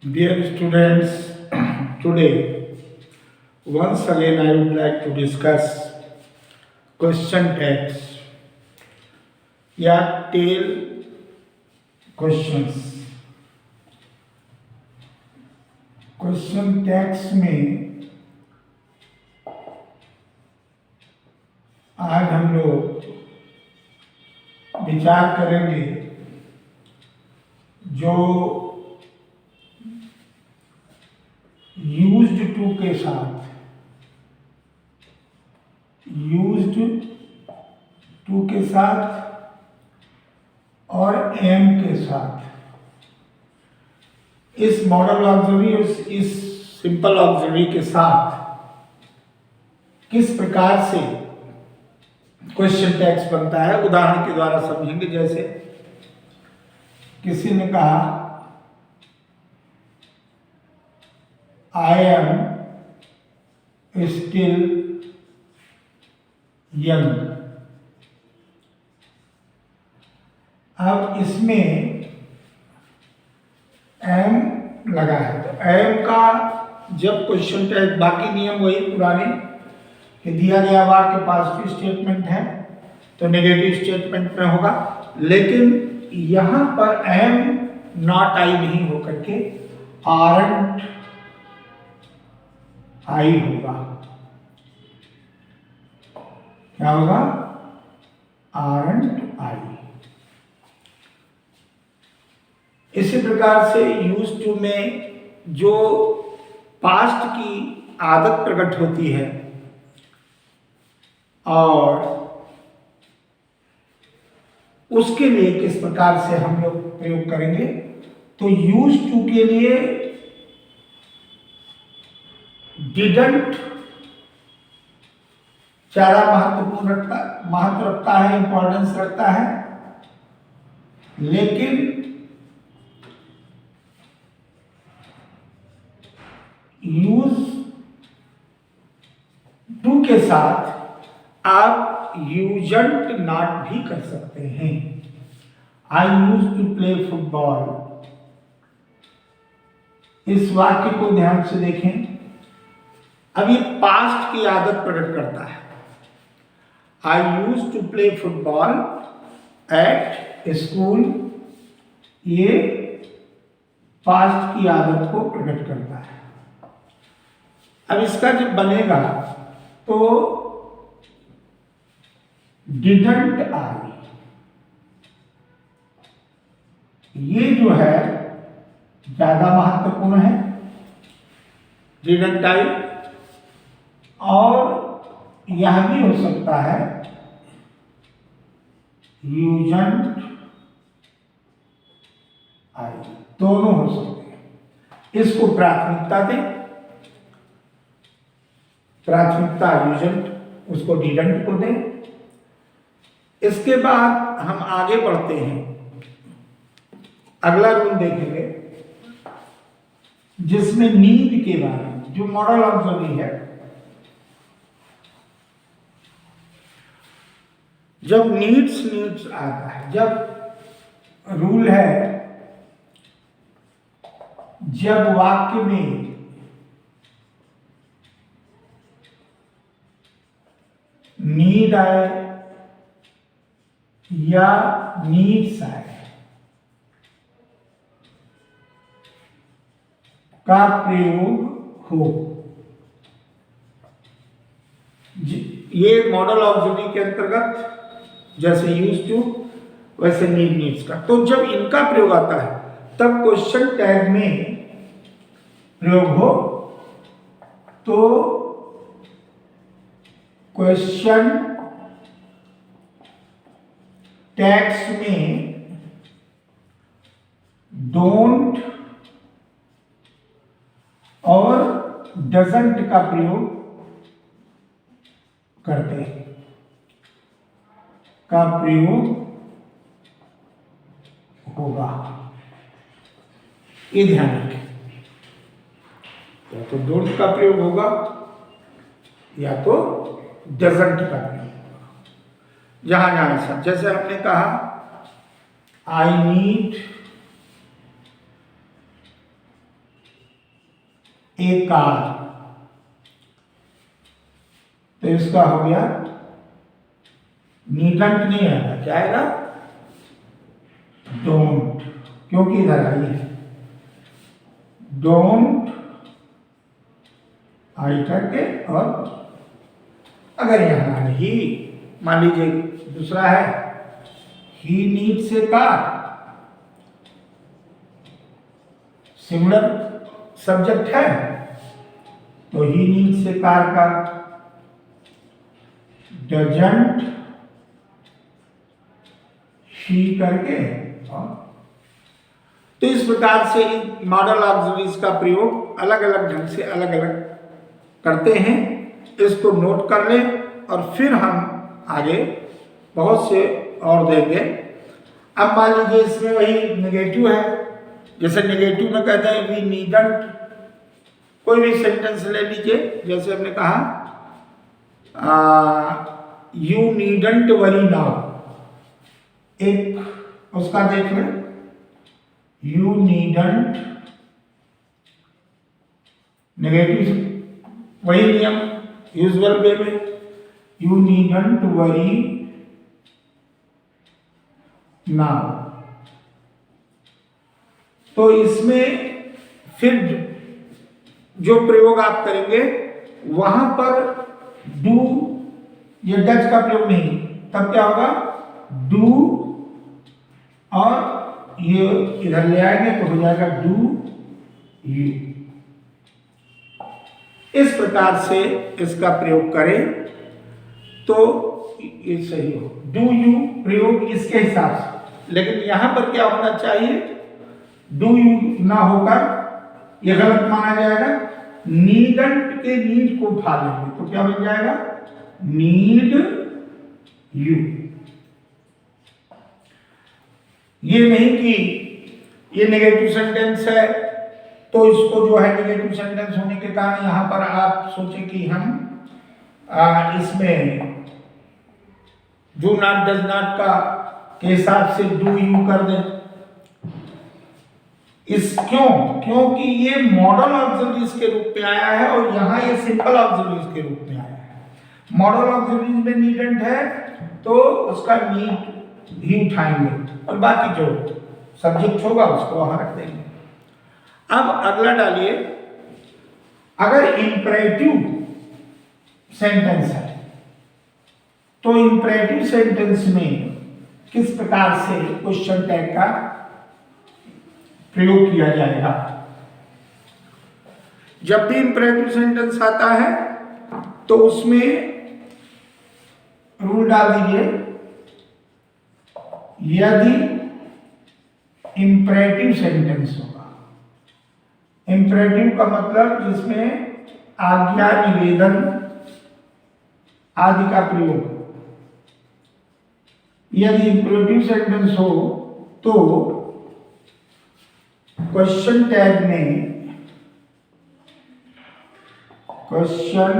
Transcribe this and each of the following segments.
Dear students, today once again I would like to discuss question tags या tell questions. Question tags में आज हम लोग विचार करेंगे जो यूज्ड टू के साथ और एम के साथ इस मॉडल ऑक्सिलरी और इस सिंपल ऑक्सिलरी के साथ किस प्रकार से क्वेश्चन टैग्स बनता है उदाहरण के द्वारा समझेंगे। जैसे किसी ने कहा आई एम स्टिल यंग। अब इसमें एम लगा है तो एम का जब क्वेश्चन टैग, बाकी नियम वही पुराने कि दिया गया वाक्य पॉजिटिव स्टेटमेंट है तो नेगेटिव स्टेटमेंट में होगा, लेकिन यहां पर एम नॉट आई नहीं होकर के आरंट आई होगा। क्या होगा? आरंट आई। इसी प्रकार से यूज टू में जो पास्ट की आदत प्रकट होती है और उसके लिए किस प्रकार से हम लोग प्रयोग करेंगे, तो यूज टू के लिए डिडंट ज्यादा महत्व रखता है, इंपॉर्टेंस रखता है, लेकिन यूज टू के साथ आप यूजंट नॉट भी कर सकते हैं। आई यूज टू प्ले फुटबॉल। इस वाक्य को ध्यान से देखें। अब ये पास्ट की आदत प्रकट करता है। I used to play football at school, ये पास्ट की आदत को प्रकट करता है। अब इसका जब बनेगा तो डिडंट आई, ये जो है ज्यादा महत्वपूर्ण है, डिडंट आई। और यह भी हो सकता है यूजंट आई, दोनों हो सकते हैं। इसको प्राथमिकता दें, प्राथमिकता यूजंट, उसको डिडंट को दें। इसके बाद हम आगे बढ़ते हैं, अगला रूल देखेंगे जिसमें नीड के बारे में, जो मॉडल ऑक्सिलरी है। जब नीड्स आता है, जब रूल है, जब वाक्य में नीड आए या नीड्स आए का प्रयोग हो, ये मॉडल ऑक्सिलरी के अंतर्गत जैसे यूज टू वैसे नीड्स का, तो जब इनका प्रयोग आता है तब क्वेश्चन टैग में प्रयोग हो तो क्वेश्चन टैग्स में डोंट और डजंट का प्रयोग करते हैं, का प्रयोग होगा। ये ध्यान रखें, या तो डोंट का प्रयोग होगा या तो डजंट का प्रयोग होगा। जहां जहां ऐसा, जैसे हमने कहा आई नीड ए कार, तो इसका हो गया नीडंट नहीं आएगा, क्या आएगा? डोंट, क्योंकि इधर आई है। डोंट आई करके, और अगर यहां ही मान लीजिए दूसरा है, he needs a car, similar subject है, तो ही नीड्स ए कार का डजंट शी करके, तो इस प्रकार से मॉडल ऑक्सिलरीज का प्रयोग अलग अलग ढंग से अलग अलग करते हैं। इसको नोट कर लें और फिर हम आगे बहुत से और देंगे। अब मान लीजिए इसमें वही नेगेटिव है, जैसे नेगेटिव में कहते हैं वी नीडंट, कोई भी सेंटेंस ले लीजिए, जैसे हमने कहा यू नीडंट वरी नाउ, एक उसका देख लें, यू नीडंट, नेगेटिव वही नियम यूजुअल वे में, यू नीडंट वरी नाउ। तो इसमें फिर जो प्रयोग आप करेंगे वहां पर डू, ये डच का प्रयोग नहीं, तब क्या होगा? डू, और ये इधर ले आएंगे तो हो जाएगा डू यू। इस प्रकार से इसका प्रयोग करें तो ये सही हो। डू यू प्रयोग इसके हिसाब से, लेकिन यहां पर क्या होना चाहिए? डू यू ना होकर यह गलत माना जाएगा। नीडंट के नीड को उठा लेंगे तो क्या बन जाएगा? Need you. ये नहीं कि ये नेगेटिव सेंटेंस है तो इसको जो है नेगेटिव सेंटेंस होने के कारण यहां पर आप सोचें कि हम इसमें डू नॉट डज नॉट का के हिसाब से डू यू कर दें। क्योंकि ये मॉडल ऑक्सिलरीज के रूप में आया है और यहां ये सिंपल ऑक्सिलरीज के रूप में आया है। मॉडल ऑक्सिलरीज में नीडेंट है तो उसका नीड ही उठाएंगे और बाकी जो सब्जेक्ट होगा उसको वहां रख देंगे। अब अगला डालिए, अगर इंपरेटिव सेंटेंस है तो इंपरेटिव सेंटेंस में किस प्रकार से क्वेश्चन टैग का प्रयोग किया जाएगा। जब भी इंपरेटिव सेंटेंस आता है तो उसमें रूल डाल दीजिए, यदि इंपरेटिव सेंटेंस होगा, इंपरेटिव का मतलब जिसमें आज्ञा, निवेदन आदि का प्रयोग, यदि इंपरेटिव सेंटेंस हो तो क्वेश्चन टैग में, क्वेश्चन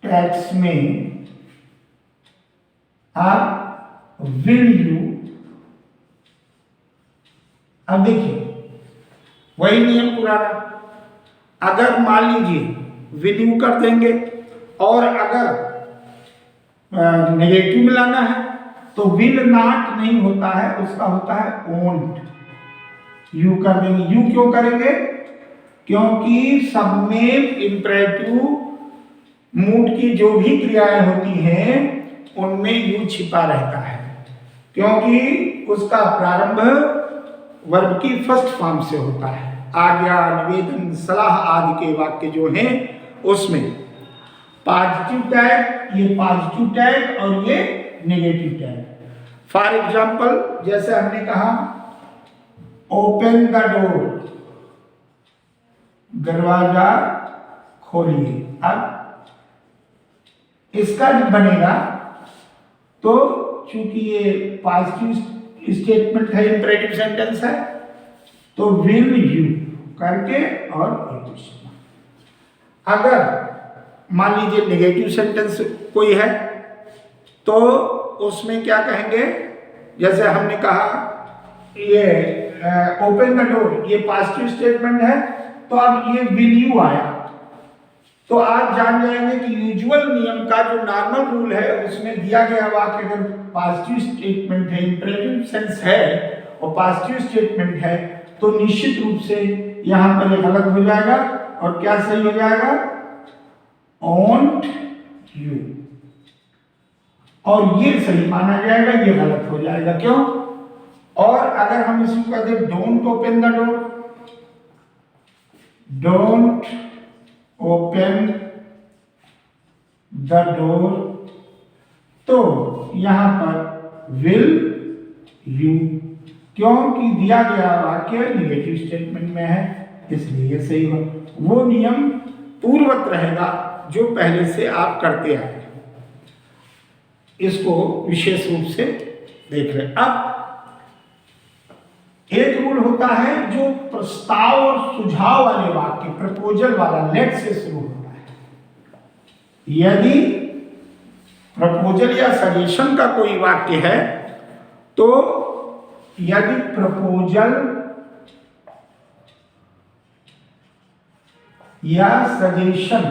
टैग्स में आप विल यू, अब देखिए वही नियम पुराना, अगर मान लीजिए विल यू कर देंगे और अगर नेगेटिव में लाना है तो विल नॉट नहीं होता है, उसका होता है वोंट। यू कर देंगे। यू क्यों करेंगे? क्योंकि सब में इंपरेटिव मूड की जो भी क्रियाएं होती हैं उनमें यू छिपा रहता है, क्योंकि उसका प्रारंभ वर्ब की फर्स्ट फॉर्म से होता है। आज्ञा, निवेदन, सलाह आदि के वाक्य जो हैं उसमें पॉजिटिव टैग, ये पॉजिटिव टैग और ये नेगेटिव टैग। फॉर एग्जाम्पल जैसे हमने कहा ओपन द डोर, दरवाजा खोलिए। अब इसका जो बनेगा तो चूंकि ये पॉजिटिव स्टेटमेंट है, इंपरेटिव सेंटेंस है, तो विल यू करके और अगर मान लीजिए नेगेटिव सेंटेंस कोई है तो उसमें क्या कहेंगे? जैसे हमने कहा ये ओपन द डोर, ये पॉजिटिव स्टेटमेंट है तो अब ये विल यू आया। तो आज जान जाएंगे कि यूजुअल नियम का जो नॉर्मल रूल है उसमें दिया गया वाक्य अगर पॉजिटिव स्टेटमेंट है, इंपेरेटिव सेंस है और पॉजिटिव स्टेटमेंट है तो निश्चित रूप से यहां पर ये गलत हो जाएगा और क्या सही हो जाएगा, ओंट यू, और ये सही माना जाएगा, ये गलत हो जाएगा। क्यों? और अगर हम इसको कहते don't open the door, don't open the door, तो यहां पर विल यू, क्योंकि दिया गया वाक्य निगेटिव स्टेटमेंट में है इसलिए सही हो। वो नियम पूर्ववत रहेगा जो पहले से आप करते आए, इसको विशेष रूप से देख रहे। अब एक रूल होता है जो प्रस्ताव और सुझाव वाले वाक्य, प्रपोजल वाला, लेट से शुरू होता है। यदि प्रपोजल या सजेशन का कोई वाक्य है तो यदि प्रपोजल या सजेशन,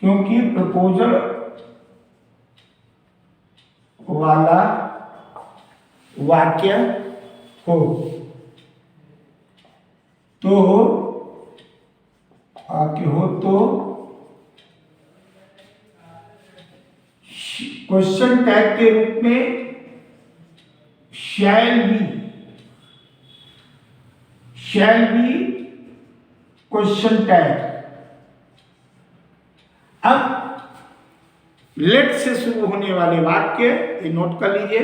क्योंकि प्रपोजल वाला वाक्य हो तो क्वेश्चन टैग के रूप में शैल बी क्वेश्चन टैग। अब लेट से शुरू होने वाले वाक्य ये नोट कर लीजिए,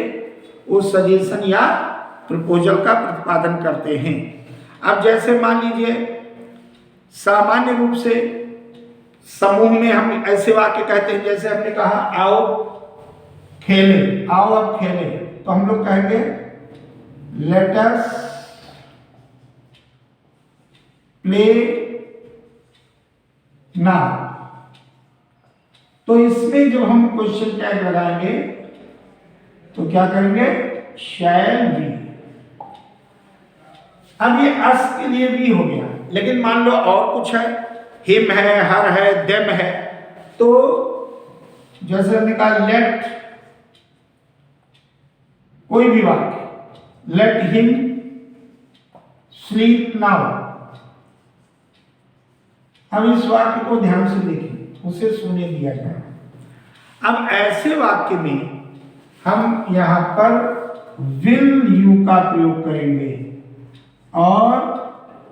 वो सजेशन या प्रपोजल का प्रतिपादन करते हैं। अब जैसे मान लीजिए सामान्य रूप से समूह में हम ऐसे वाक्य कहते हैं, जैसे हमने कहा आओ खेले, आओ अब खेले, तो हम लोग कहेंगे लेट अस प्ले नाउ। तो इसमें जब हम क्वेश्चन टैग लगाएंगे तो क्या करेंगे, शैल बी। अब ये अस के लिए भी हो गया, लेकिन मान लो और कुछ है, हिम है, हर है, देम है, तो जैसे हमने कहा लेट, कोई भी वाक्य, लेट हिम स्लीप नाउ। अब इस वाक्य को ध्यान से देखें, उसे सुने दिया जाए। अब ऐसे वाक्य में हम यहां पर विल यू का प्रयोग करेंगे और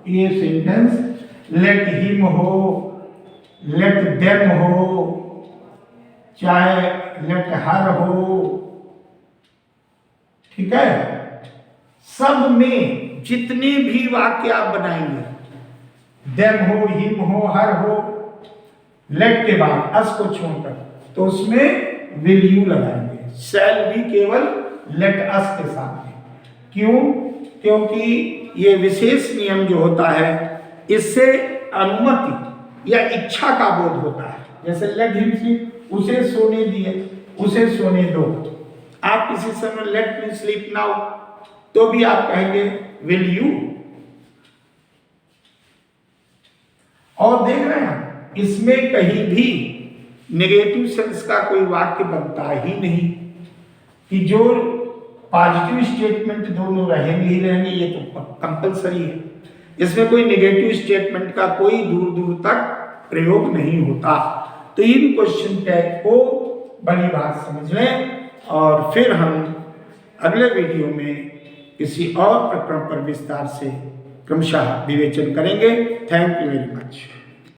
ये सेंटेंस लेट हिम हो, लेट देम हो, चाहे लेट हर हो, ठीक है। सब में जितने भी वाक्य आप बनाएंगे, देम हो, हिम हो, हर हो, लेट के बाद अस को छोड़कर, तो उसमें विल यू लगाएंगे। शैल भी केवल लेट अस के साथ है। क्यों? क्योंकि ये विशेष नियम जो होता है इससे अनुमति या इच्छा का बोध होता है। जैसे लेट हिम स्लीप, उसे सोने दिए, उसे सोने दो। आप किसी समय लेट मी स्लीप नाउ तो भी आप कहेंगे विल यू। और देख रहे हैं इसमें कहीं भी नेगेटिव सेंस का कोई वाक्य बनता ही नहीं, कि जो पॉजिटिव स्टेटमेंट दोनों रहेंगे ही रहेंगे, ये तो कंपलसरी है। इसमें कोई नेगेटिव स्टेटमेंट का कोई दूर दूर तक प्रयोग नहीं होता। तो इन क्वेश्चन टैग को बड़ी बात समझ लें और फिर हम अगले वीडियो में किसी और प्रकरण पर विस्तार से क्रमशः विवेचन करेंगे। Thank you very much.